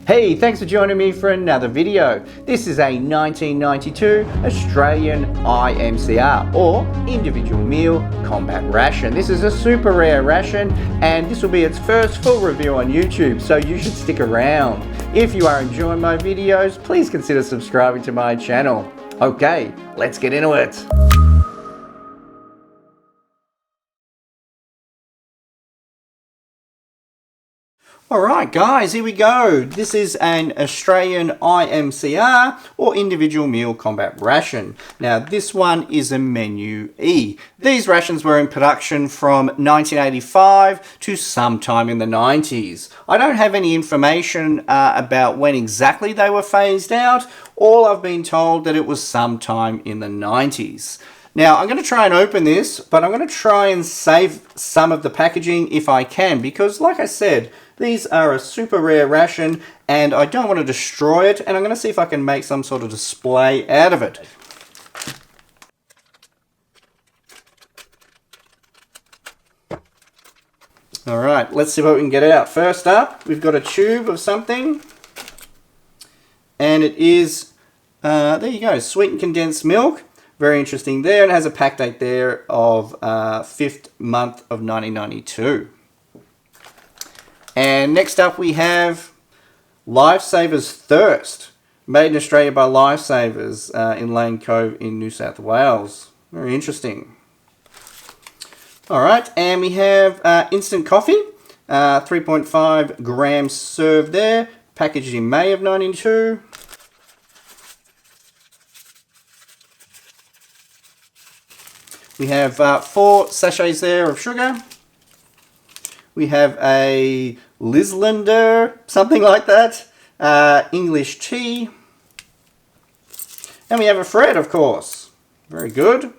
Hey, thanks for joining me for another video. This is a 1992 Australian I.M.C.R or Individual Meal Combat Ration. This is a super rare ration and this will be its first full review on YouTube, so you should stick around. If you are enjoying my videos, please consider subscribing to my channel. Okay, let's get into it. Alright guys, here we go. This is an Australian I.M.C.R or Individual Meal Combat Ration. Now this one is a menu E. These rations were in production from 1985 to sometime in the 90s. I don't have any information about when exactly they were phased out. All I've been told that it was sometime in the 90s. Now, I'm going to try and open this, but I'm going to try and save some of the packaging if I can, because like I said, these are a super rare ration and I don't want to destroy it, and I'm going to see if I can make some sort of display out of it. Alright, let's see what we can get out. First up, we've got a tube of something, and it is, there you go, sweetened condensed milk. Very interesting there, and it has a pack date there of 5th month of 1992. And next up we have Lifesavers Thirst, made in Australia by Lifesavers in Lane Cove in New South Wales. Very interesting. Alright, and we have instant coffee, 3.5 grams served there, packaged in May of 92. We have 4 sachets there of sugar. We have a Lislander, something like that. English tea. And we have a Fred, of course. Very good.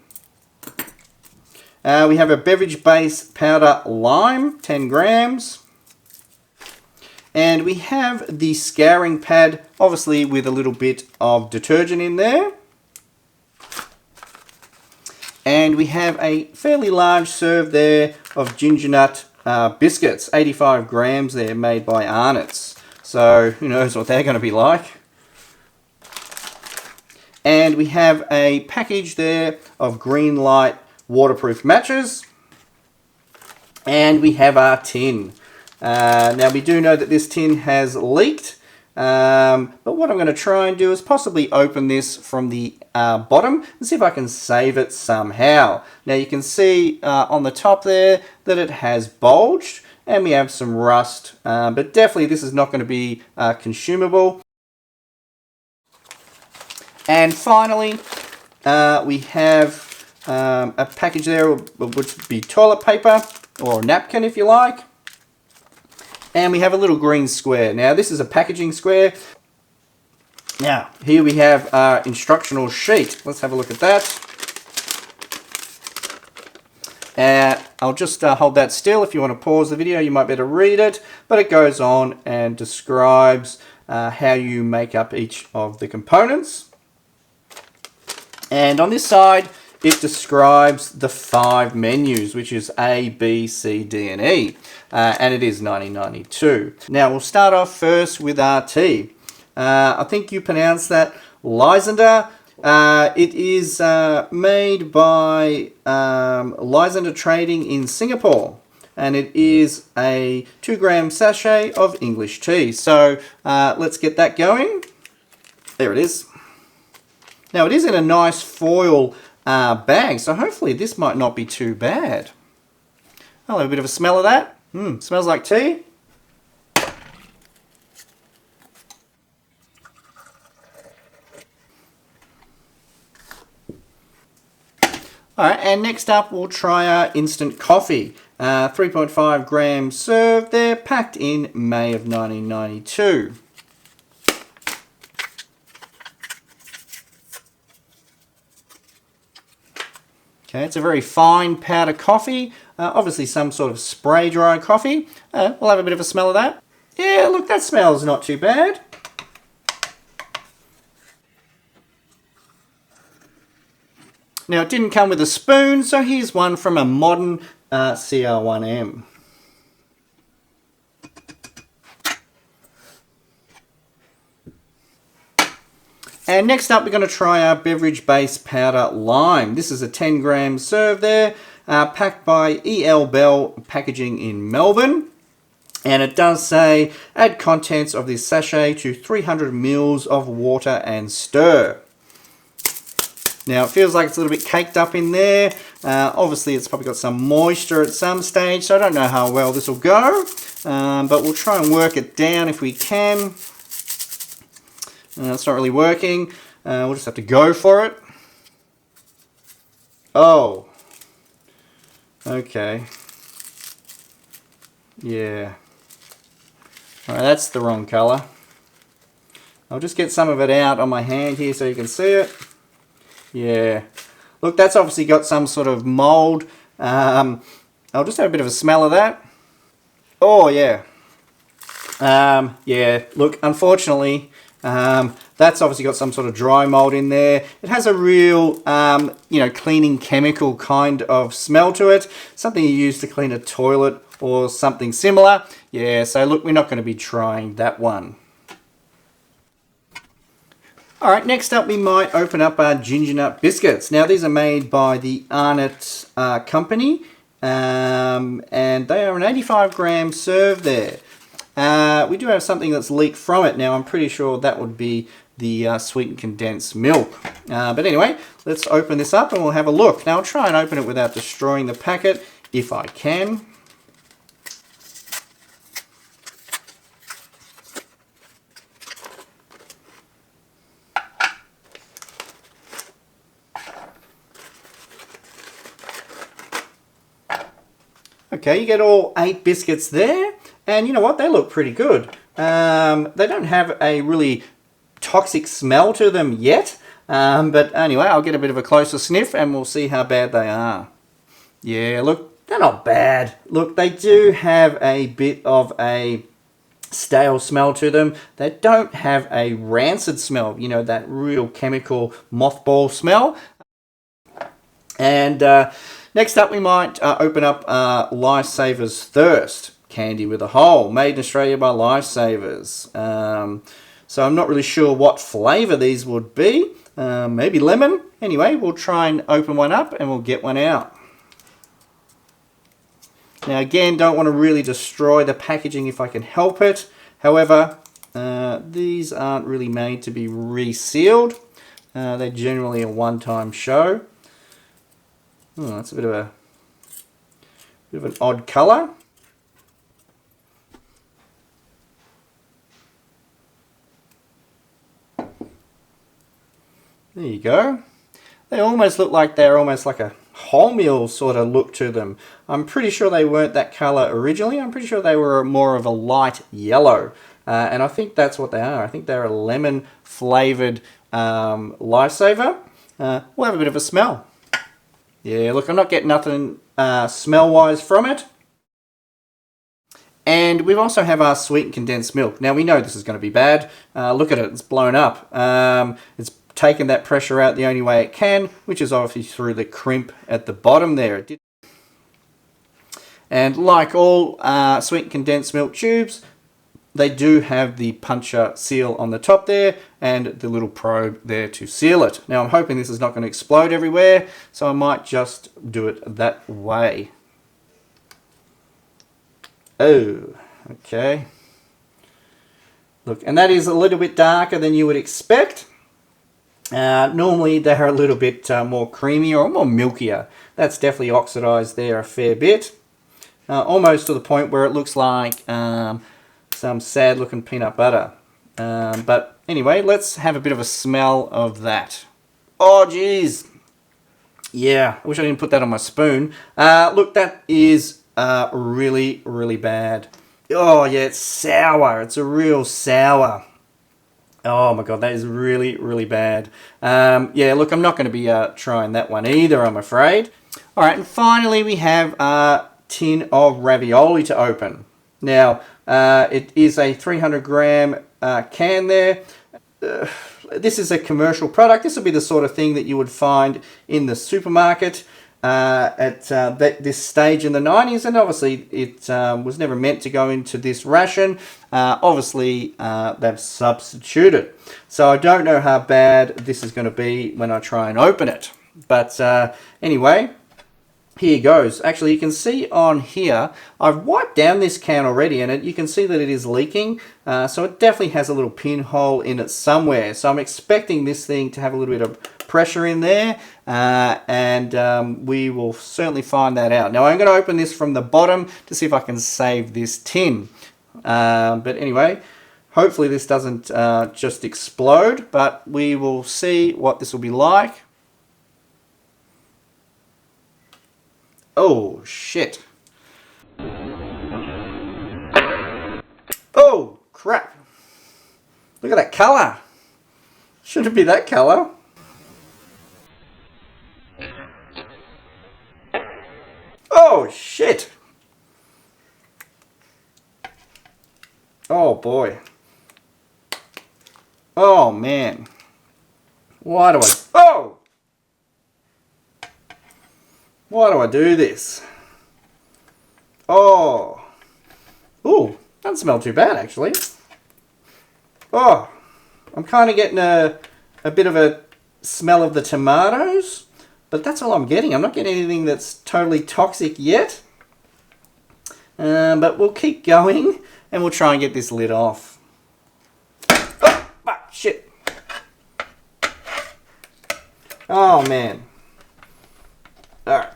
We have a beverage base powder lime, 10 grams. And we have the scouring pad, obviously with a little bit of detergent in there. And we have a fairly large serve there of ginger nut biscuits, 85 grams there, made by Arnott's. So who knows what they're going to be like. And we have a package there of green light waterproof matches. And we have our tin. Now we do know that this tin has leaked. But what I'm going to try and do is possibly open this from the bottom and see if I can save it somehow. Now you can see on the top there that it has bulged and we have some rust, but definitely this is not going to be consumable. And finally we have a package there which would be toilet paper or a napkin if you like. And we have a little green square. Now this is a packaging square. Now here we have our instructional sheet. Let's have a look at that. I'll just hold that still. If you want to pause the video, you might better read it. But it goes on and describes how you make up each of the components. And on this side, it describes the 5 menus, which is A, B, C, D, and E. And it is 1992. Now, we'll start off first with our tea. I think you pronounce that Lysander. It is made by Lysander Trading in Singapore. And it is a 2-gram sachet of English tea. So, let's get that going. There it is. Now, it is in a nice foil bag, so hopefully this might not be too bad. I'll have a bit of a smell of that. Smells like tea. Alright, and next up we'll try our instant coffee. 3.5 grams served there, packed in May of 1992. Okay, it's a very fine powder coffee, obviously some sort of spray dry coffee. We'll have a bit of a smell of that. Yeah, look, that smells not too bad. Now, it didn't come with a spoon, so here's one from a modern CR1M. And next up, we're going to try our beverage base powder lime. This is a 10 gram serve there, packed by E.L. Bell Packaging in Melbourne. And it does say, add contents of this sachet to 300 mils of water and stir. Now it feels like it's a little bit caked up in there. Obviously it's probably got some moisture at some stage, so I don't know how well this will go. But we'll try and work it down if we can. It's not really working. We'll just have to go for it. Oh. Okay. Yeah. Alright, that's the wrong colour. I'll just get some of it out on my hand here so you can see it. Yeah. Look, that's obviously got some sort of mould. I'll just have a bit of a smell of that. Oh, yeah. Yeah, look, unfortunately, that's obviously got some sort of dry mould in there. It has a real, you know, cleaning chemical kind of smell to it. Something you use to clean a toilet or something similar. Yeah, so look, we're not going to be trying that one. Alright, next up we might open up our ginger nut biscuits. Now these are made by the I.M.C.R company, and they are an 85 gram serve there. We do have something that's leaked from it. Now I'm pretty sure that would be the sweetened condensed milk. But anyway, let's open this up and we'll have a look. Now I'll try and open it without destroying the packet if I can. Okay, you get all 8 biscuits there, and you know what, they look pretty good. They don't have a really toxic smell to them yet, but anyway, I'll get a bit of a closer sniff and we'll see how bad they are. Yeah, look, they're not bad. Look, they do have a bit of a stale smell to them. They don't have a rancid smell, you know, that real chemical mothball smell. And next up we might open up Lifesavers Thirst candy with a hole, made in Australia by Lifesavers. So I'm not really sure what flavour these would be. Maybe lemon. Anyway, we'll try and open one up and we'll get one out. Now again, don't want to really destroy the packaging if I can help it. However, these aren't really made to be resealed. They're generally a one-time show. Oh, that's a bit of an odd colour. There you go. They almost look like they're almost like a wholemeal sort of look to them. I'm pretty sure they weren't that colour originally. I'm pretty sure they were more of a light yellow. And I think that's what they are. I think they're a lemon flavoured Lifesaver. We'll have a bit of a smell. Yeah, look, I'm not getting nothing smell-wise from it. And we also have our sweetened condensed milk. Now, we know this is going to be bad. Look at it, it's blown up. It's taken that pressure out the only way it can, which is obviously through the crimp at the bottom there. And like all sweetened condensed milk tubes, they do have the puncher seal on the top there and the little probe there to seal it. Now I'm hoping this is not going to explode everywhere, so I might just do it that way. Oh, okay. Look, and that is a little bit darker than you would expect. Normally they're a little bit more creamy or more milkier. That's definitely oxidized there a fair bit. Almost to the point where it looks like some sad looking peanut butter. But anyway, let's have a bit of a smell of that. Oh geez. Yeah, I wish I didn't put that on my spoon. Look, that is really, really bad. Oh yeah, it's sour. It's a real sour. Oh my god, that is really, really bad. Yeah, look, I'm not going to be trying that one either, I'm afraid. Alright, and finally we have a tin of ravioli to open. Now, it is a 300 gram can there. This is a commercial product. This will be the sort of thing that you would find in the supermarket. this stage in the 90s, and obviously it was never meant to go into this ration. Obviously, they've substituted. So I don't know how bad this is going to be when I try and open it. But anyway, here goes. Actually, you can see on here, I've wiped down this can already, and you can see that it is leaking. So it definitely has a little pinhole in it somewhere. So I'm expecting this thing to have a little bit of pressure in there, and we will certainly find that out. Now I'm going to open this from the bottom to see if I can save this tin. But anyway, hopefully this doesn't just explode, but we will see what this will be like. Oh, shit. Oh, crap. Look at that colour. Shouldn't be that colour. Oh, shit. Oh, boy. Oh, man. Why do I... Oh! Why do I do this? Oh. Ooh, doesn't smell too bad, actually. Oh. I'm kind of getting a bit of a smell of the tomatoes, but that's all I'm getting. I'm not getting anything that's totally toxic yet. But we'll keep going, and we'll try and get this lid off. Oh, fuck, shit. Oh, man. Alright.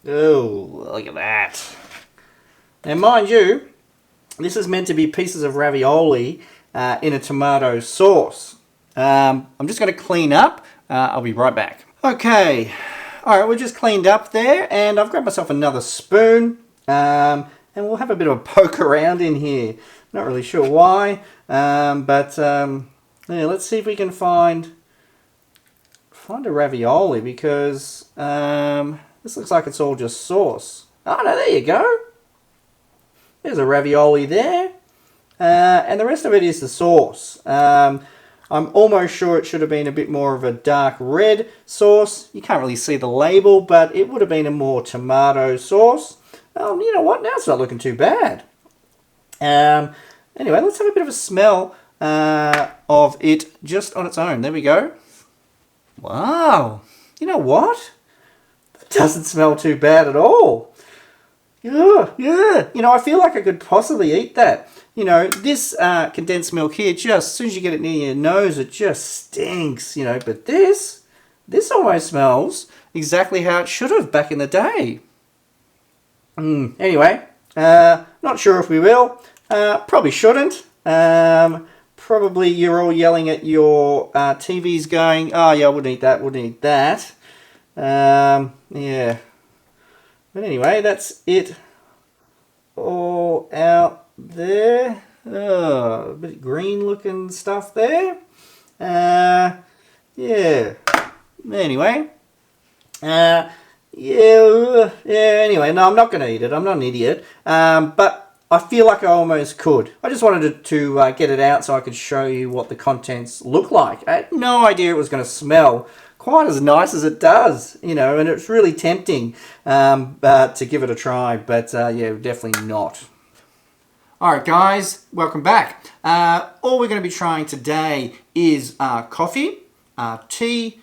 Oh, look at that. Now, mind you, this is meant to be pieces of ravioli in a tomato sauce. I'm just going to clean up. I'll be right back. Okay. Alright, we just cleaned up there, and I've grabbed myself another spoon. And we'll have a bit of a poke around in here. Not really sure why. But yeah, let's see if we can find a ravioli, because... this looks like it's all just sauce. Oh, no, there you go. There's a ravioli there. And the rest of it is the sauce. I'm almost sure it should have been a bit more of a dark red sauce. You can't really see the label, but it would have been a more tomato sauce. You know what? Now it's not looking too bad. Anyway, let's have a bit of a smell of it just on its own. There we go. Wow. You know what? Doesn't smell too bad at all. Yeah. You know, I feel like I could possibly eat that. You know, this condensed milk here, just as soon as you get it near your nose, it just stinks, you know. But this almost smells exactly how it should have back in the day. Anyway, not sure if we will. Probably shouldn't. Probably you're all yelling at your TVs going, oh yeah, I wouldn't eat that. Yeah. But anyway, that's it all out there. Oh, a bit green looking stuff there. Yeah. Anyway. Anyway, no, I'm not going to eat it. I'm not an idiot. But I feel like I almost could. I just wanted to get it out so I could show you what the contents look like. I had no idea it was going to smell quite as nice as it does, you know, and it's really tempting to give it a try, but yeah, definitely not. Alright guys, welcome back. All we're going to be trying today is coffee, tea,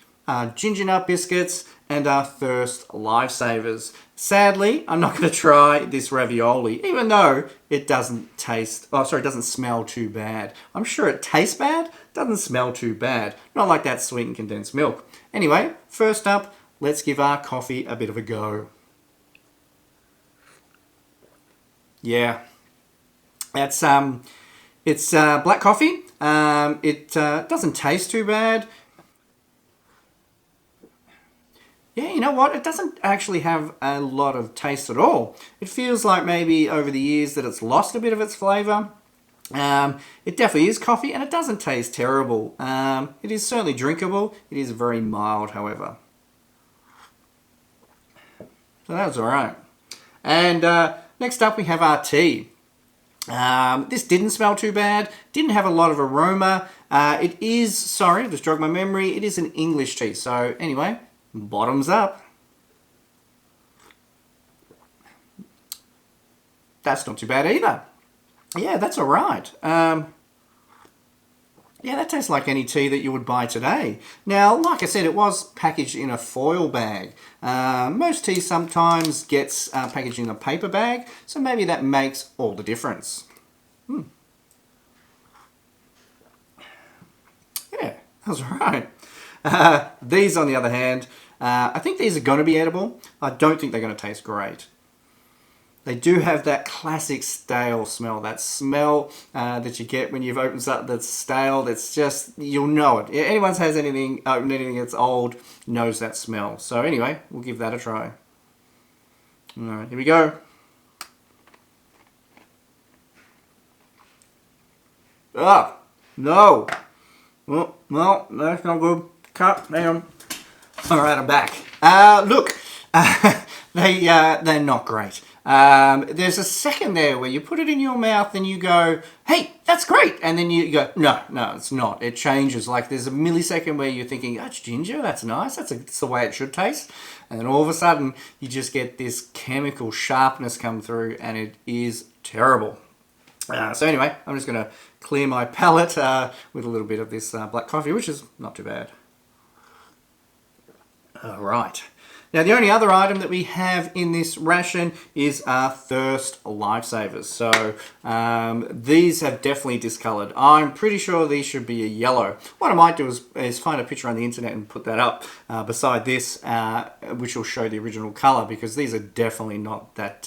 ginger nut biscuits, and our Thirst Lifesavers. Sadly, I'm not going to try this ravioli, even though it doesn't smell too bad. I'm sure it tastes bad, doesn't smell too bad. Not like that sweetened condensed milk. Anyway, first up, let's give our coffee a bit of a go. Yeah, it's black coffee. It doesn't taste too bad. Yeah, you know what? It doesn't actually have a lot of taste at all. It feels like maybe over the years that it's lost a bit of its flavour. It definitely is coffee, and it doesn't taste terrible. It is certainly drinkable. It is very mild, however. So that was all right. And next up we have our tea. This didn't smell too bad, didn't have a lot of aroma. It is, sorry, just jogged my memory, it is an English tea. So anyway, bottoms up. That's not too bad either. Yeah, that's all right. Yeah, that tastes like any tea that you would buy today. Now, like I said, it was packaged in a foil bag. Most tea sometimes gets packaged in a paper bag, so maybe that makes all the difference. Yeah, that's right. These, on the other hand, I think these are going to be edible. I don't think they're going to taste great. They do have that classic stale smell, that smell that you get when you've opened something that's stale. That's just, you'll know it. Anyone who has opened anything that's old knows that smell. So anyway, we'll give that a try. All right, here we go. Ah, no. Oh, no, that's not good. Cut, hang on. All right, I'm back. Look, they're not great. There's a second there where you put it in your mouth and you go, hey, that's great. And then you go, no, it's not. It changes. Like there's a millisecond where you're thinking, that's ginger, that's nice. That's the way it should taste. And then all of a sudden you just get this chemical sharpness come through and it is terrible. So anyway, I'm just going to clear my palate with a little bit of this black coffee, which is not too bad. All right. Now, the only other item that we have in this ration is our Thirst Lifesavers. So these have definitely discoloured. I'm pretty sure these should be a yellow. What I might do is find a picture on the internet and put that up beside this, which will show the original colour, because these are definitely not that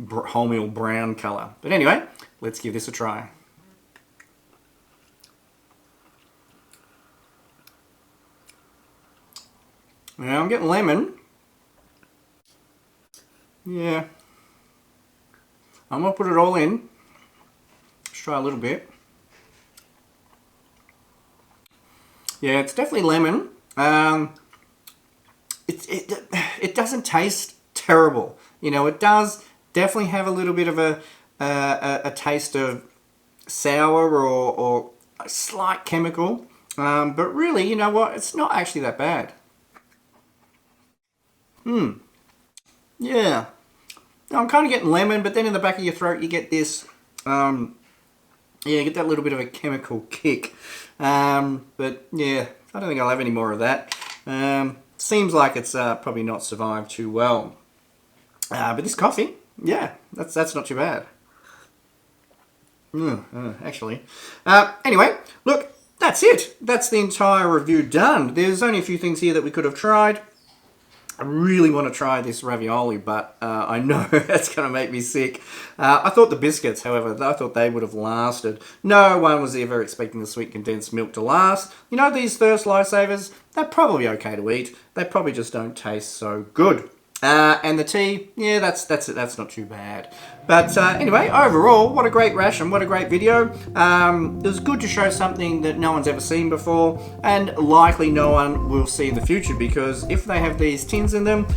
wholemeal brown colour. But anyway, let's give this a try. Now, I'm getting lemon. Yeah, I'm going to put it all in. Let's try a little bit. Yeah, it's definitely lemon. It doesn't taste terrible. You know, it does definitely have a little bit of a taste of sour or a slight chemical. But really, you know what? It's not actually that bad. Yeah. I'm kind of getting lemon, but then in the back of your throat you get this, yeah, you get that little bit of a chemical kick. But yeah, I don't think I'll have any more of that. Seems like it's probably not survived too well. But this coffee, yeah, that's not too bad. Actually. Anyway, look, that's it. That's the entire review done. There's only a few things here that we could have tried. I really want to try this ravioli, but I know that's going to make me sick. I thought the biscuits, however, I thought they would have lasted. No one was ever expecting the sweet condensed milk to last. You know, these Thirst Lifesavers, they're probably okay to eat. They probably just don't taste so good. And the tea, yeah, that's it. That's not too bad. But anyway, overall, what a great ration, what a great video. It was good to show something that no one's ever seen before, and likely no one will see in the future, because if they have these tins in them,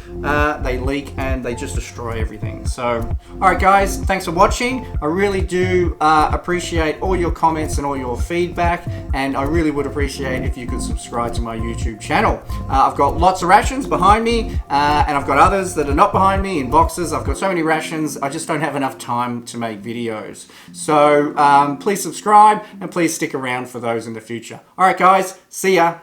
they leak and they just destroy everything. So, alright guys, thanks for watching. I really do appreciate all your comments and all your feedback, and I really would appreciate if you could subscribe to my YouTube channel. I've got lots of rations behind me, and I've got others that are not behind me in boxes. I've got so many rations, I just don't have enough time to make videos. So please subscribe and please stick around for those in the future. Alright guys, see ya.